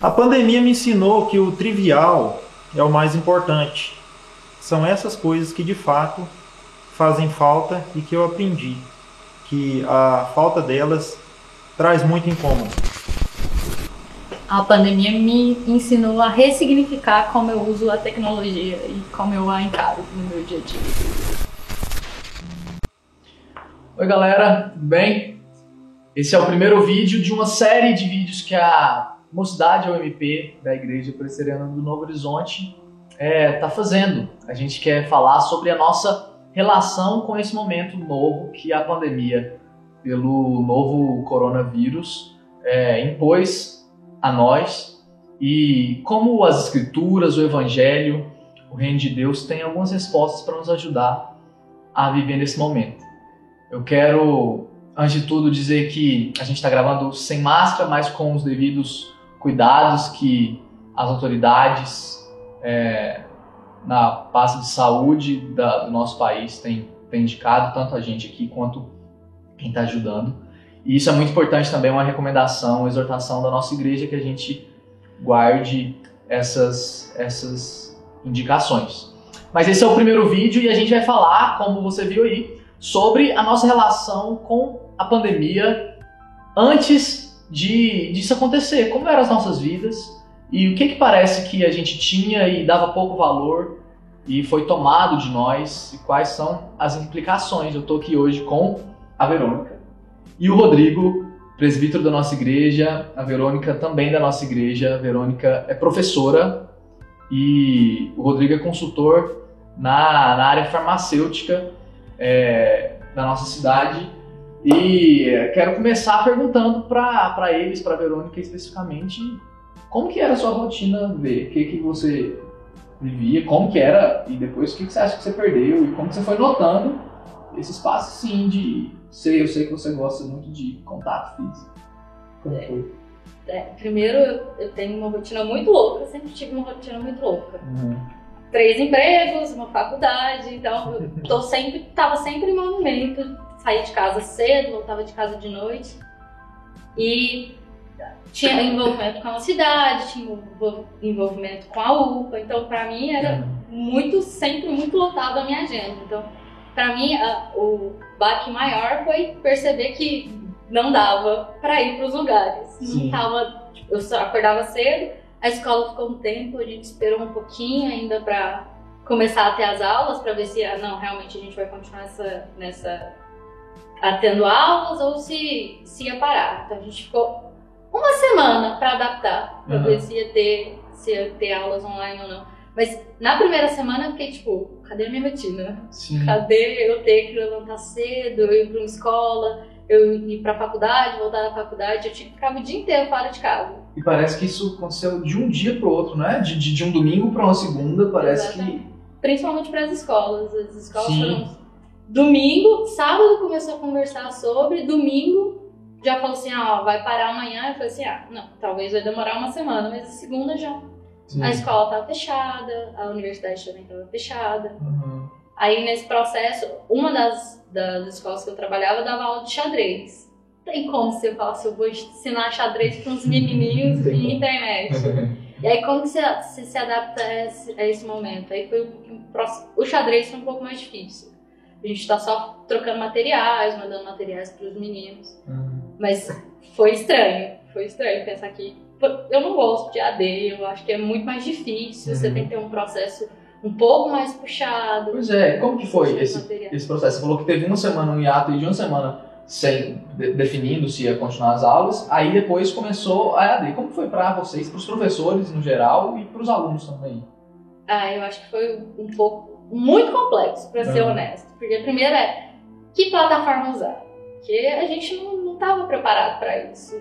A pandemia me ensinou que o trivial é o mais importante. São essas coisas que de fato fazem falta e que eu aprendi que a falta delas traz muito incômodo. A pandemia me ensinou a ressignificar como eu uso a tecnologia e como eu a encaro no meu dia a dia. Oi galera, tudo bem? Esse é o primeiro vídeo de uma série de vídeos que a Mocidade UMP da Igreja Presbiteriana do Novo Horizonte está fazendo. A gente quer falar sobre a nossa relação com esse momento novo que a pandemia, pelo novo coronavírus, impôs a nós, e como as Escrituras, o Evangelho, o Reino de Deus tem algumas respostas para nos ajudar a viver nesse momento. Eu quero, antes de tudo, dizer que a gente está gravando sem máscara, mas com os devidos cuidados que as autoridades na pasta de saúde do nosso país têm indicado, tanto a gente aqui quanto quem está ajudando. E isso é muito importante também, uma recomendação, uma exortação da nossa igreja, que a gente guarde essas indicações. Mas esse é o primeiro vídeo e a gente vai falar, como você viu aí, sobre a nossa relação com a pandemia antes disso acontecer. Como eram as nossas vidas e o que parece que a gente tinha e dava pouco valor e foi tomado de nós, e quais são as implicações. Eu estou aqui hoje com a Verônica e o Rodrigo, presbítero da nossa igreja, a Verônica também da nossa igreja. A Verônica é professora e o Rodrigo é consultor na área farmacêutica da nossa cidade. E quero começar perguntando para eles, para a Verônica especificamente, como que era a sua rotina, o que você vivia, como que era, e depois o que você acha que você perdeu, e como que você foi notando esse espaço sim de... eu sei que você gosta muito de contato físico. Como foi? Primeiro, eu tenho uma rotina muito louca, eu sempre tive uma rotina muito louca. 3 empregos, uma faculdade, então eu tava sempre em movimento, saía de casa cedo, voltava de casa de noite, e tinha envolvimento com a cidade, tinha envolvimento com a UPA, então pra mim era sempre muito lotado a minha agenda. Então, pra mim, o baque maior foi perceber que não dava pra ir pros lugares. Não tava, eu só acordava cedo, a escola ficou um tempo, a gente esperou um pouquinho ainda pra começar a ter as aulas, pra ver se realmente a gente vai continuar tendo aulas ou se ia parar. Então a gente ficou uma semana pra adaptar, pra ver se ia ter aulas online ou não. Mas na primeira semana eu fiquei tipo, cadê a minha rotina? Sim. Cadê eu ter que levantar cedo, eu ir pra uma escola, eu ir pra faculdade, voltar da faculdade, eu tinha que ficar o dia inteiro fora de casa. E parece que isso aconteceu de um dia pro outro, não é? De um domingo pra uma segunda, parece. Exatamente. Que... Principalmente para as escolas foram domingo, sábado começou a conversar sobre, domingo já falou assim, vai parar amanhã. Eu falei assim, não, talvez vai demorar uma semana, mas a segunda já. Sim. A escola estava fechada, a universidade também estava fechada. Aí nesse processo, uma das escolas que eu trabalhava dava aula de xadrez. Tem como você falar assim, eu vou ensinar xadrez para uns menininhos via internet. E aí como que você se adapta a esse momento? Aí foi o xadrez foi um pouco mais difícil. A gente está só trocando materiais, mandando materiais para os meninos. Mas foi estranho pensar que eu não gosto de AD, eu acho que é muito mais difícil, você tem que ter um processo um pouco mais puxado. Pois é, como que foi esse processo? Você falou que teve uma semana, um hiato de uma semana sem definindo se ia continuar as aulas, aí depois começou a EAD. Como foi para vocês, para os professores no geral e para os alunos também? Eu acho que foi um pouco, muito complexo, para ser honesto. Porque primeiro que plataforma usar? Porque a gente não estava preparado para isso.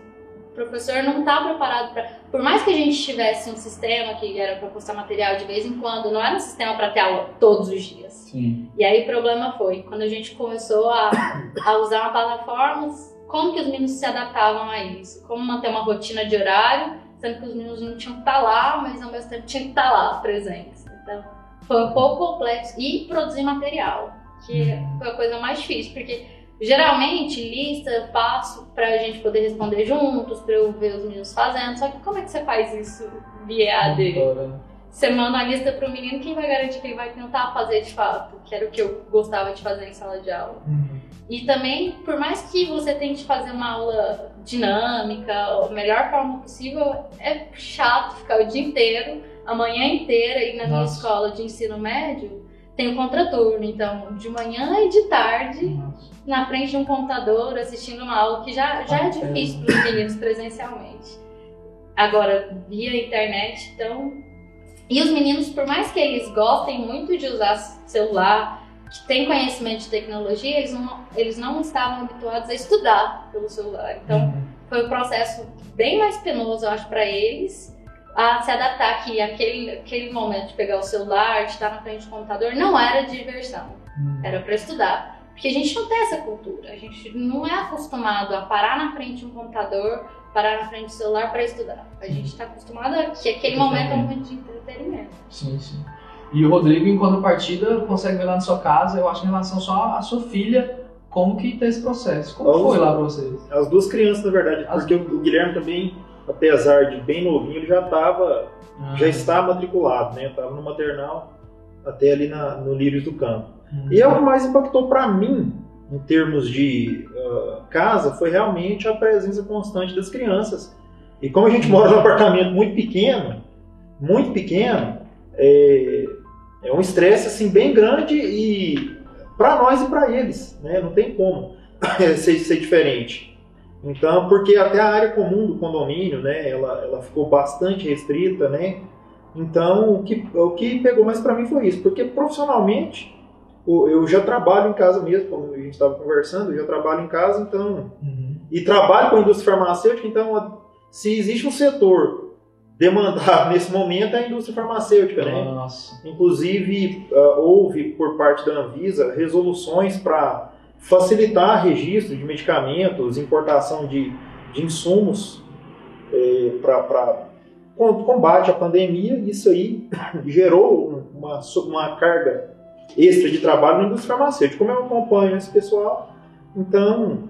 O professor não está preparado para... Por mais que a gente tivesse um sistema que era para postar material de vez em quando, não era um sistema para ter aula todos os dias. Sim. E aí o problema foi, quando a gente começou a usar uma plataforma, como que os meninos se adaptavam a isso? Como manter uma rotina de horário, sendo que os meninos não tinham que estar lá, mas ao mesmo tempo tinham que estar lá, presentes. Então, foi um pouco complexo. E produzir material, que foi a coisa mais difícil, porque Geralmente, lista eu passo pra gente poder responder juntos, pra eu ver os meninos fazendo. Só que como é que você faz isso via EAD? Você manda a lista pro menino, quem vai garantir que ele vai tentar fazer de fato? Que era o que eu gostava de fazer em sala de aula. E também, por mais que você tente fazer uma aula dinâmica, a melhor forma possível, é chato ficar o dia inteiro, a manhã inteira, e na minha escola de ensino médio tem o contraturno. Então, de manhã e de tarde, na frente de um computador, assistindo uma aula que já é difícil para os meninos presencialmente. Agora, via internet, então... E os meninos, por mais que eles gostem muito de usar celular, que têm conhecimento de tecnologia, eles não estavam habituados a estudar pelo celular. Então, foi um processo bem mais penoso, eu acho, para eles, a se adaptar que aquele momento de pegar o celular, de estar na frente do computador, não era diversão, era para estudar. Porque a gente não tem essa cultura, a gente não é acostumado a parar na frente de um computador, parar na frente do celular para estudar. A gente está acostumado a que aquele momento é um momento de entretenimento. Sim, sim. E o Rodrigo, em contrapartida, consegue ver lá na sua casa, eu acho, em relação só à sua filha, como que tá esse processo. Como foi lá para vocês? As duas crianças, na verdade, porque o Guilherme também, apesar de bem novinho, ele já está matriculado, né? Estava no maternal, até ali no Lírios do Campo. E é o que mais impactou para mim, em termos de casa, foi realmente a presença constante das crianças. E como a gente mora num apartamento muito pequeno, é um estresse assim, bem grande e para nós e para eles, né? Não tem como ser diferente. Então, porque até a área comum do condomínio, né, ela ficou bastante restrita, né? Então, o que pegou mais para mim foi isso, porque profissionalmente eu já trabalho em casa mesmo, como a gente estava conversando, eu já trabalho em casa, então, e trabalho com a indústria farmacêutica, então, se existe um setor demandado nesse momento é a indústria farmacêutica, né? Nossa. Inclusive, houve por parte da Anvisa resoluções para facilitar registro de medicamentos, importação de insumos para combate à pandemia. Isso aí gerou uma carga extra de trabalho na indústria farmacêutica. Como eu acompanho esse pessoal, então...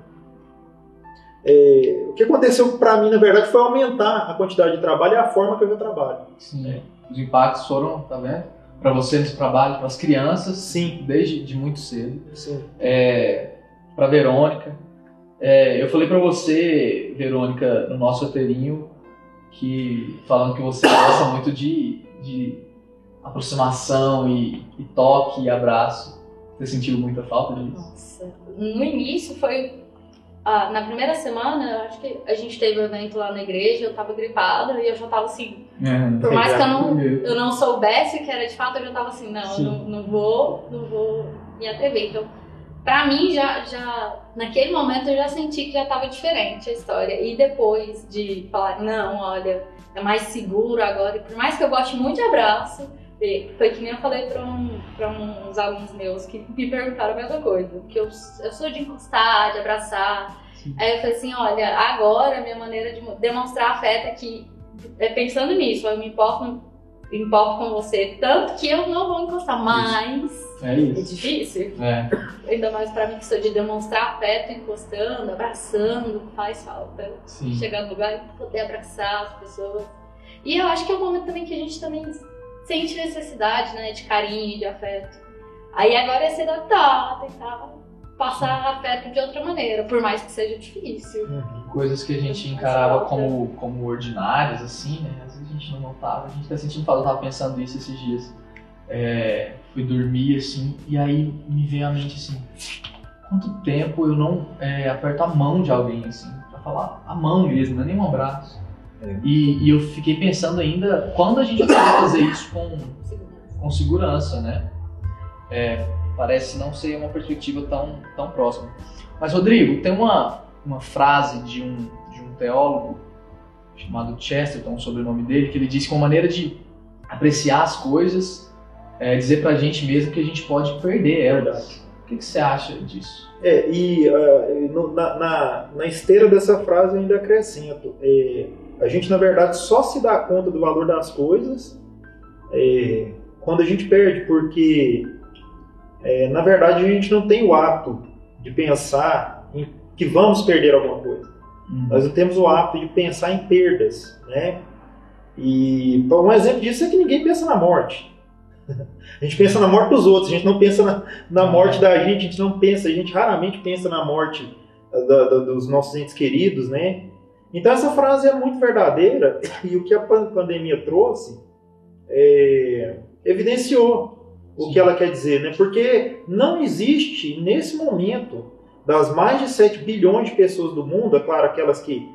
o que aconteceu para mim, na verdade, foi aumentar a quantidade de trabalho e a forma que eu já trabalho. Sim. Os impactos foram, tá vendo? Para você nesse trabalho, para as crianças, sim, desde muito cedo. Sim. Para Verônica. Eu falei para você, Verônica, no nosso roteirinho, falando que você gosta muito de aproximação e toque e abraço. Você sentiu muita falta disso? Nossa, no início foi... na primeira semana, eu acho que a gente teve um evento lá na igreja, eu tava gripada e eu já tava assim, por mais que eu não soubesse que era de fato, eu já tava assim, não vou me atrever. Então, pra mim, já naquele momento eu já senti que já tava diferente a história. E depois de falar, não, olha, é mais seguro agora, e por mais que eu goste muito de abraço, foi que nem eu falei pra uns alunos meus que me perguntaram a mesma coisa, porque eu sou de encostar, de abraçar. Sim. Aí eu falei assim, olha, agora a minha maneira de demonstrar afeto é que, pensando nisso, eu me importo com você, tanto que eu não vou encostar, mas é difícil. Ainda mais pra mim que sou de demonstrar afeto encostando, abraçando, faz falta. Sim. Chegar no lugar e poder abraçar as pessoas. E eu acho que é um momento também que a gente também sente necessidade, né, de carinho, de afeto. Aí agora é se adaptar, tentar passar afeto de outra maneira, por mais que seja difícil. Coisas que a gente encarava como ordinárias, assim, né, às vezes a gente não notava. A gente tá sentindo falta, eu tava pensando isso esses dias. Fui dormir, assim, e aí me veio à mente, assim, quanto tempo eu não aperto a mão de alguém, assim, pra falar a mão mesmo, não é nem um abraço. E eu fiquei pensando ainda quando a gente vai fazer isso com segurança, né? Parece não ser uma perspectiva tão próxima. Mas, Rodrigo, tem uma frase de um teólogo chamado Chesterton, sobre o sobrenome dele, que ele disse que uma maneira de apreciar as coisas é dizer pra gente mesmo que a gente pode perder elas. O que você acha disso? Na esteira dessa frase eu ainda acrescento. A gente, na verdade, só se dá conta do valor das coisas quando a gente perde, porque, na verdade, a gente não tem o hábito de pensar em que vamos perder alguma coisa. Nós não temos o hábito de pensar em perdas, né? E um exemplo disso é que ninguém pensa na morte. A gente pensa na morte dos outros, a gente não pensa na morte da gente, a gente não pensa, a gente raramente pensa na morte dos nossos entes queridos, né? Então essa frase é muito verdadeira, e o que a pandemia trouxe evidenciou o que ela quer dizer, né? Porque não existe, nesse momento, das mais de 7 bilhões de pessoas do mundo, é claro, aquelas que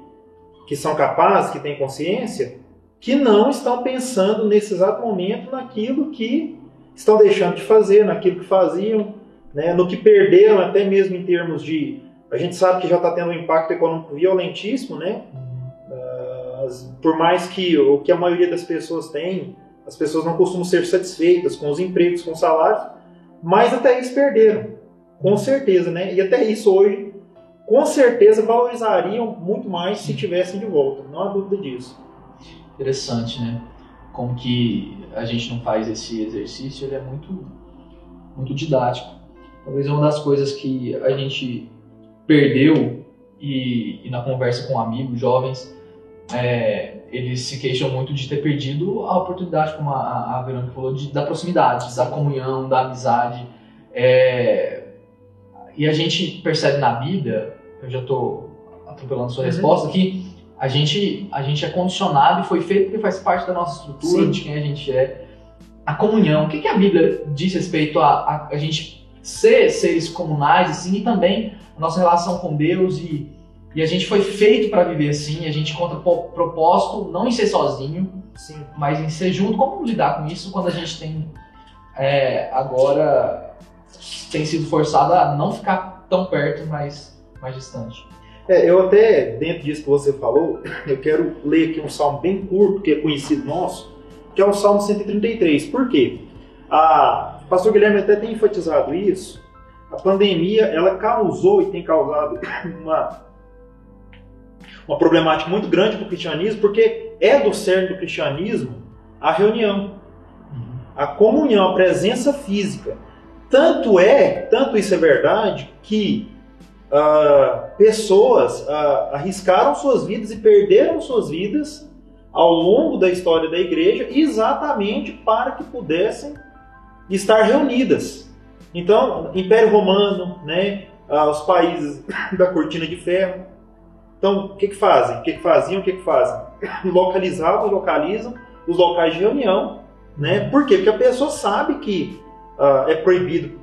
são capazes, que têm consciência, que não estão pensando nesse exato momento naquilo que estão deixando de fazer, naquilo que faziam, né? No que perderam, até mesmo em termos de... A gente sabe que já está tendo um impacto econômico violentíssimo, né? Por mais que o que a maioria das pessoas tem, as pessoas não costumam ser satisfeitas com os empregos, com os salários, mas até isso perderam, com certeza, né? E até isso hoje, com certeza, valorizariam muito mais se tivessem de volta, não há dúvida disso. Interessante, né? Como que a gente não faz esse exercício, ele é muito, muito didático. Talvez uma das coisas que a gente perdeu, e na conversa com amigos, jovens, eles se queixam muito de ter perdido a oportunidade, como a Verônica falou, da proximidade, da comunhão, da amizade. E a gente percebe na Bíblia, eu já estou atropelando sua resposta aqui, a gente é condicionado e foi feito porque faz parte da nossa estrutura, sim, de quem a gente é. A comunhão, o que a Bíblia diz respeito a gente ser seres comunais assim, e também a nossa relação com Deus, e a gente foi feito para viver assim, a gente encontra propósito não em ser sozinho, sim, mas em ser junto. Como lidar com isso quando a gente tem agora tem sido forçado a não ficar tão perto, mas mais distante? Eu até, dentro disso que você falou, eu quero ler aqui um salmo bem curto, que é conhecido nosso, que é o Salmo 133. Por quê? O pastor Guilherme até tem enfatizado isso. A pandemia, ela causou e tem causado uma problemática muito grande para o cristianismo, porque é do cerne do cristianismo a reunião, a comunhão, a presença física. Tanto isso é verdade, que pessoas arriscaram suas vidas e perderam suas vidas ao longo da história da igreja, exatamente para que pudessem estar reunidas. Então, Império Romano, né, os países da Cortina de Ferro. Então, o que fazem? Localizam os locais de reunião, né? Por quê? Porque a pessoa sabe que é proibido,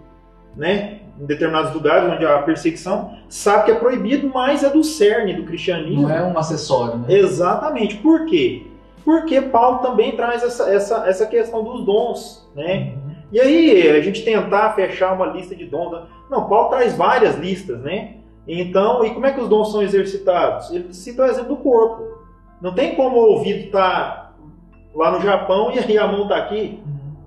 né? Em determinados lugares onde há perseguição, sabe que é proibido, mas é do cerne do cristianismo. Não é um acessório, né? Exatamente. Por quê? Porque Paulo também traz essa questão dos dons, né? E aí, a gente tentar fechar uma lista de dons... Não, Paulo traz várias listas, né? Então, e como é que os dons são exercitados? Ele cita o exemplo do corpo. Não tem como o ouvido estar lá no Japão e aí a mão está aqui,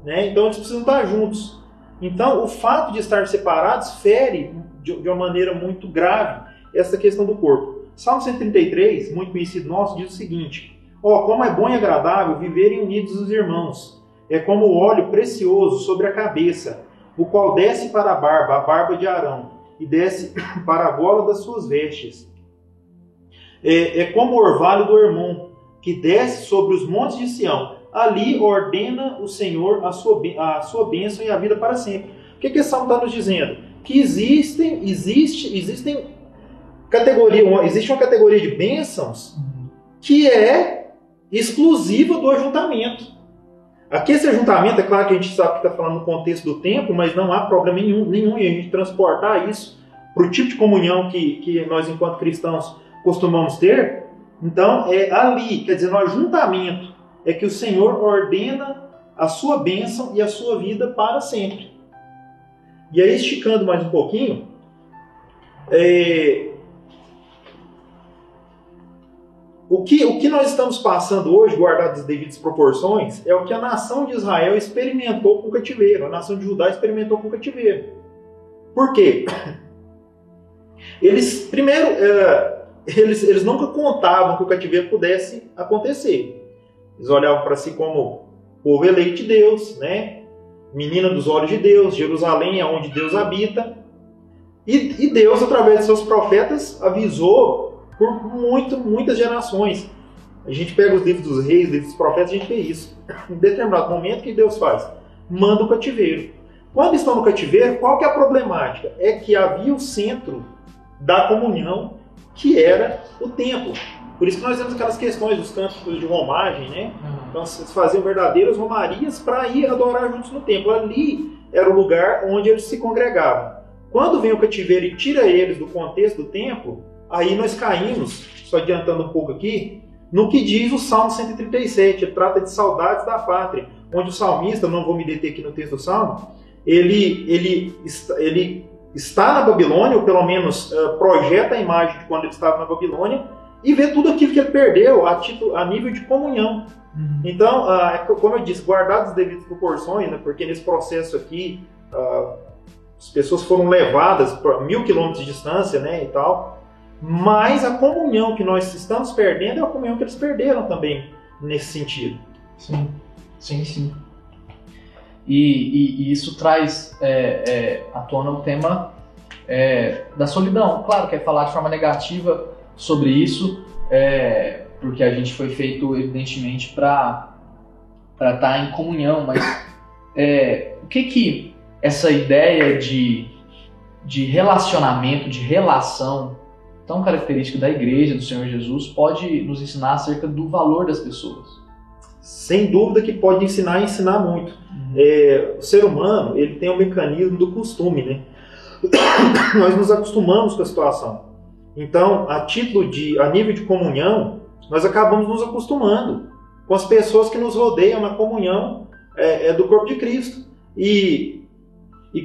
né? Então, eles precisam estar juntos. Então, o fato de estar separados fere de uma maneira muito grave essa questão do corpo. Salmo 133, muito conhecido nosso, diz o seguinte: como é bom e agradável viverem unidos os irmãos. É como o óleo precioso sobre a cabeça, o qual desce para a barba de Arão, e desce para a gola das suas vestes. É como o orvalho do Hermon, que desce sobre os montes de Sião. Ali ordena o Senhor a sua bênção e a vida para sempre. O que esse salmo está nos dizendo? Que existe uma categoria de bênçãos que é exclusiva do ajuntamento. Aqui esse ajuntamento, é claro que a gente sabe que está falando no contexto do templo, mas não há problema nenhum em a gente transportar isso para o tipo de comunhão que nós, enquanto cristãos, costumamos ter. Então, é ali, quer dizer, no ajuntamento, é que o Senhor ordena a sua bênção e a sua vida para sempre. E aí, esticando mais um pouquinho, o que nós estamos passando hoje, guardado as devidas proporções, é o que a nação de Israel experimentou com o cativeiro, a nação de Judá experimentou com o cativeiro. Por quê? Eles nunca contavam que o cativeiro pudesse acontecer. Eles olhavam para si como povo eleito de Deus, né? Menina dos olhos de Deus, Jerusalém é onde Deus habita. E Deus, através de seus profetas, avisou por muitas gerações. A gente pega os livros dos reis, os livros dos profetas, a gente vê isso. Em determinado momento, o que Deus faz? Manda o cativeiro. Quando estão no cativeiro, qual que é a problemática? É que havia o centro da comunhão, que era o templo. Por isso que nós temos aquelas questões dos cantos de romagem, né? Então, eles faziam verdadeiras romarias para ir adorar juntos no templo. Ali era o lugar onde eles se congregavam. Quando vem o cativeiro e tira eles do contexto do templo, aí nós caímos, só adiantando um pouco aqui, no que diz o Salmo 137, trata de saudades da pátria, onde o salmista, não vou me deter aqui no texto do Salmo, ele está na Babilônia, ou pelo menos projeta a imagem de quando ele estava na Babilônia, e vê tudo aquilo que ele perdeu a nível de comunhão. Então, como eu disse, guardadas as devidas proporções, né, porque nesse processo aqui, as pessoas foram levadas para 1000 quilômetros de distância, né, e tal, mas a comunhão que nós estamos perdendo é a comunhão que eles perderam também, nesse sentido. Sim, sim, sim. E isso traz à tona o tema da solidão. Claro que é falar de forma negativa sobre isso, porque a gente foi feito, evidentemente, para estar em comunhão, mas o que essa ideia de relacionamento, de relação tão característica da igreja do Senhor Jesus pode nos ensinar acerca do valor das pessoas? Sem dúvida que pode ensinar e ensinar muito. O ser humano, ele tem um mecanismo do costume, né? Nós nos acostumamos com a situação. Então, a nível de comunhão, nós acabamos nos acostumando com as pessoas que nos rodeiam na comunhão do corpo de Cristo. E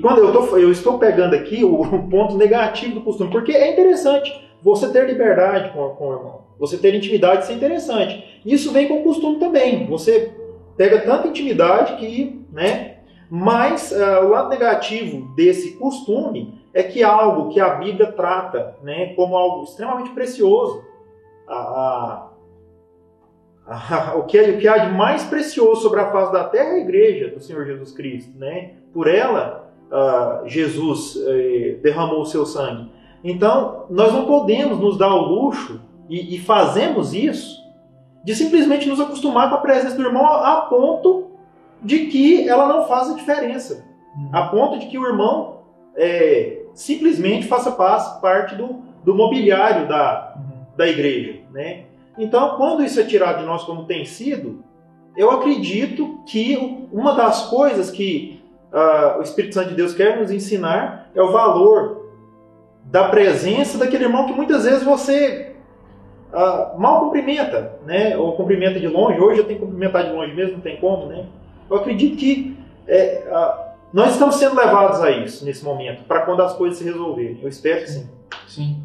quando eu estou pegando aqui o ponto negativo do costume, porque é interessante você ter liberdade com o irmão, você ter intimidade, isso é interessante. Isso vem com o costume também. Você pega tanta intimidade que, né? Mas o lado negativo desse costume é que algo que a Bíblia trata, né, como algo extremamente precioso, o que há de mais precioso sobre a face da terra é a igreja do Senhor Jesus Cristo, né? Por ela, Jesus derramou o seu sangue. Então, nós não podemos nos dar o luxo, e fazemos isso, de simplesmente nos acostumar com a presença do irmão a ponto de que ela não faça diferença. A ponto de que o irmão simplesmente faça parte do mobiliário da igreja, né? Então, quando isso é tirado de nós como tem sido, eu acredito que uma das coisas que o Espírito Santo de Deus quer nos ensinar é o valor da presença daquele irmão que muitas vezes você mal cumprimenta, né? Ou cumprimenta de longe. Hoje eu tenho que cumprimentar de longe mesmo, não tem como, né? Eu acredito que nós estamos sendo levados a isso nesse momento, para quando as coisas se resolverem. Eu espero que sim. Sim.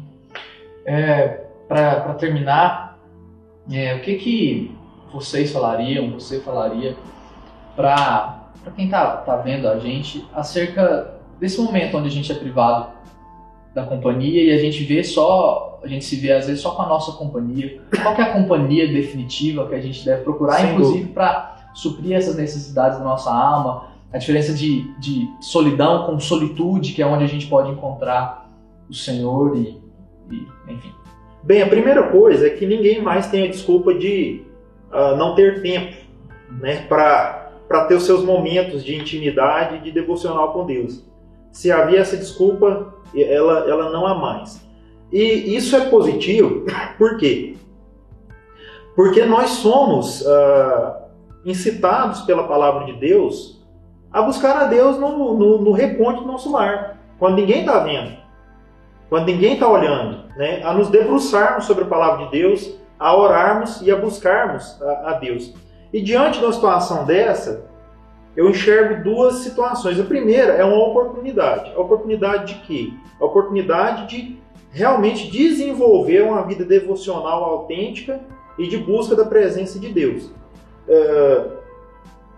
Para terminar, o que você falaria para quem está vendo a gente acerca desse momento onde a gente é privado da companhia e a gente se vê às vezes só com a nossa companhia? Qual que é a companhia definitiva que a gente deve procurar, inclusive para suprir essas necessidades da nossa alma? A diferença de solidão com solitude, que é onde a gente pode encontrar o Senhor e enfim. Bem, a primeira coisa é que ninguém mais tem a desculpa de não ter tempo, né, para ter os seus momentos de intimidade e de devocional com Deus. Se havia essa desculpa, ela não há mais. E isso é positivo, por quê? Porque nós somos incitados pela palavra de Deus a buscar a Deus no reponte do nosso lar, quando ninguém está vendo, quando ninguém está olhando, né? A nos debruçarmos sobre a palavra de Deus, a orarmos e a buscarmos a Deus. E diante de uma situação dessa, eu enxergo duas situações. A primeira é uma oportunidade. A oportunidade de quê? A oportunidade de realmente desenvolver uma vida devocional autêntica e de busca da presença de Deus.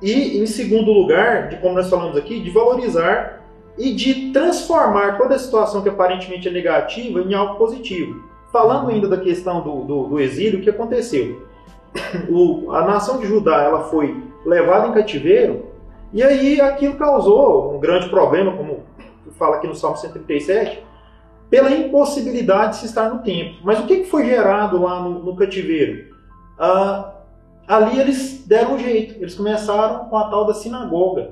E, em segundo lugar, de como nós falamos aqui, de valorizar e de transformar toda a situação que aparentemente é negativa em algo positivo. Falando ainda da questão do exílio, o que aconteceu? A nação de Judá ela foi levada em cativeiro, e aí aquilo causou um grande problema, como fala aqui no Salmo 137, pela impossibilidade de se estar no templo. Mas o que foi gerado lá no cativeiro? Ali eles deram um jeito, eles começaram com a tal da sinagoga,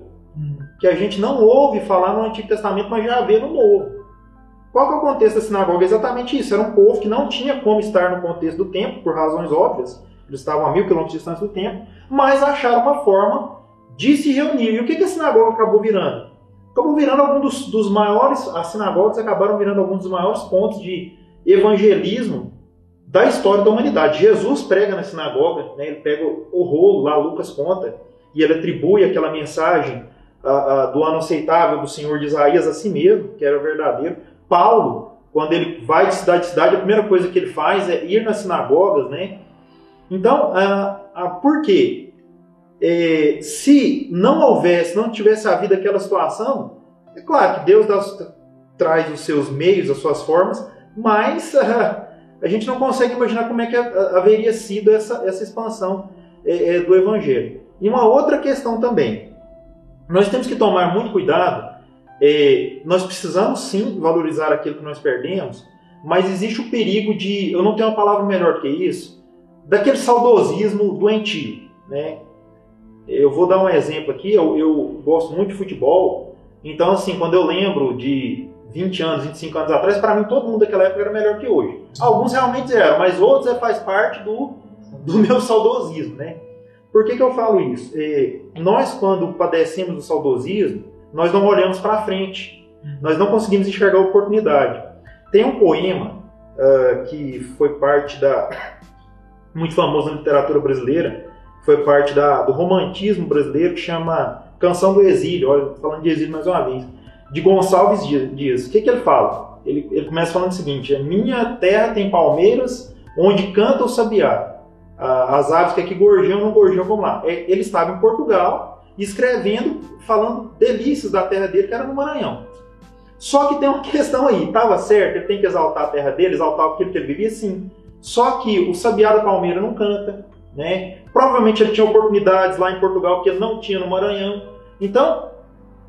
que a gente não ouve falar no Antigo Testamento, mas já vê no Novo. Qual que é o contexto da sinagoga? Exatamente isso, era um povo que não tinha como estar no contexto do templo, por razões óbvias, eles estavam a 1000 quilômetros de distância do templo, mas acharam uma forma de se reunir. E o que a sinagoga acabou virando? Acabou virando alguns dos maiores, as sinagogas acabaram virando alguns dos maiores pontos de evangelismo da história da humanidade. Jesus prega na sinagoga, né? Ele pega o rolo, lá Lucas conta, e ele atribui aquela mensagem do ano aceitável do Senhor de Isaías a si mesmo, que era o verdadeiro. Paulo, quando ele vai de cidade em cidade, a primeira coisa que ele faz é ir nas sinagogas, né? Então, por quê? Se não tivesse havido aquela situação, é claro que Deus traz os seus meios, as suas formas, mas a gente não consegue imaginar como é que haveria sido essa expansão do Evangelho. E uma outra questão também, nós temos que tomar muito cuidado, nós precisamos sim valorizar aquilo que nós perdemos, mas existe o perigo de, eu não tenho uma palavra melhor que isso, daquele saudosismo doentio, né? Eu vou dar um exemplo aqui, eu gosto muito de futebol, então assim, quando eu lembro de 20 anos, 25 anos atrás, para mim todo mundo daquela época era melhor que hoje. Alguns realmente eram, mas outros faz parte do meu saudosismo, né? Por que eu falo isso? Nós, quando padecemos do saudosismo, nós não olhamos para frente, nós não conseguimos enxergar a oportunidade. Tem um poema que foi parte muito famoso na literatura brasileira, foi parte do romantismo brasileiro, que chama Canção do Exílio. Olha, estou falando de exílio mais uma vez, de Gonçalves Dias. O que ele fala? Ele começa falando o seguinte: minha terra tem palmeiras onde canta o sabiá, as aves que aqui gorjeiam não gorjeiam como lá. Ele estava em Portugal escrevendo, falando delícias da terra dele, que era no Maranhão. Só que tem uma questão aí, estava certo, ele tem que exaltar a terra dele, exaltar aquilo que ele vivia, sim. Só que o sabiá da palmeira não canta, né? Provavelmente ele tinha oportunidades lá em Portugal que ele não tinha no Maranhão. Então,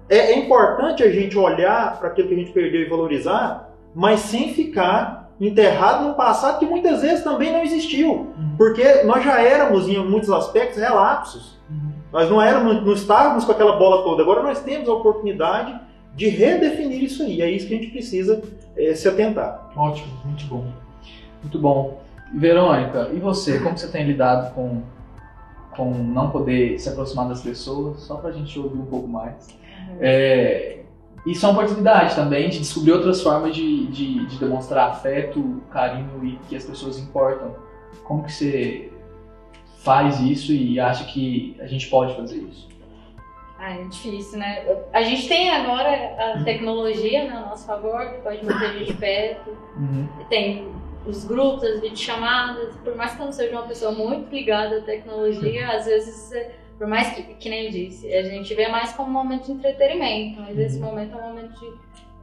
é importante a gente olhar para aquilo que a gente perdeu e valorizar, mas sem ficar enterrado no passado que muitas vezes também não existiu. Porque nós já éramos, em muitos aspectos, relapsos. Nós não estávamos com aquela bola toda. Agora nós temos a oportunidade de redefinir isso aí. É isso que a gente precisa se atentar. Ótimo, muito bom. Muito bom. Verônica, e você? Como você tem lidado com não poder se aproximar das pessoas? Só para a gente ouvir um pouco mais. Isso é uma oportunidade também de descobrir outras formas de demonstrar afeto, carinho e que as pessoas importam. Como que você faz isso e acha que a gente pode fazer isso? É difícil, né? A gente tem agora a tecnologia, né, a nosso favor, que pode manter a gente perto. Tem os grupos, as videochamadas. Por mais que eu não seja uma pessoa muito ligada à tecnologia, às vezes, por mais que nem eu disse, a gente vê mais como um momento de entretenimento, mas esse momento é um momento de...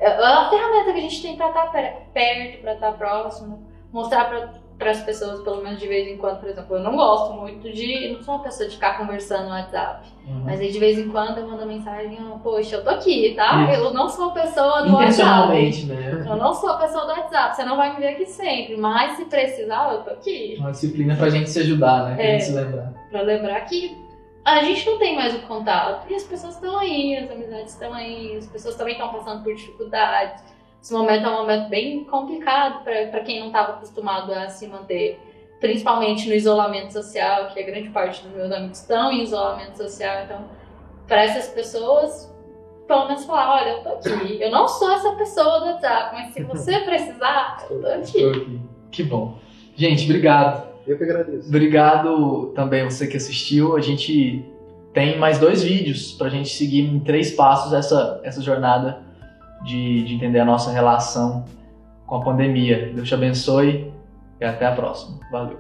É a ferramenta que a gente tem para estar perto, para estar próximo, mostrar para as pessoas, pelo menos de vez em quando. Por exemplo, eu não gosto muito não sou uma pessoa de ficar conversando no WhatsApp, mas aí de vez em quando eu mando mensagem, poxa, eu tô aqui, tá? Eu não sou a pessoa do intencionalmente, WhatsApp. né? Eu não sou a pessoa do WhatsApp, você não vai me ver aqui sempre, mas se precisar, eu tô aqui. Uma disciplina pra gente se ajudar, né? Pra gente se lembrar. Pra lembrar que a gente não tem mais o contato, e as pessoas estão aí, as amizades estão aí, as pessoas também estão passando por dificuldades. Esse momento é um momento bem complicado para quem não estava acostumado a se manter, principalmente no isolamento social, que a grande parte dos meus amigos estão em isolamento social. Então, para essas pessoas, pelo menos falar, olha, eu tô aqui. Eu não sou essa pessoa do WhatsApp, mas se você precisar, eu tô aqui. Que bom. Gente, obrigado. Eu que agradeço. Obrigado também você que assistiu. A gente tem mais 2 vídeos pra gente seguir em 3 passos essa jornada de entender a nossa relação com a pandemia. Deus te abençoe e até a próxima. Valeu.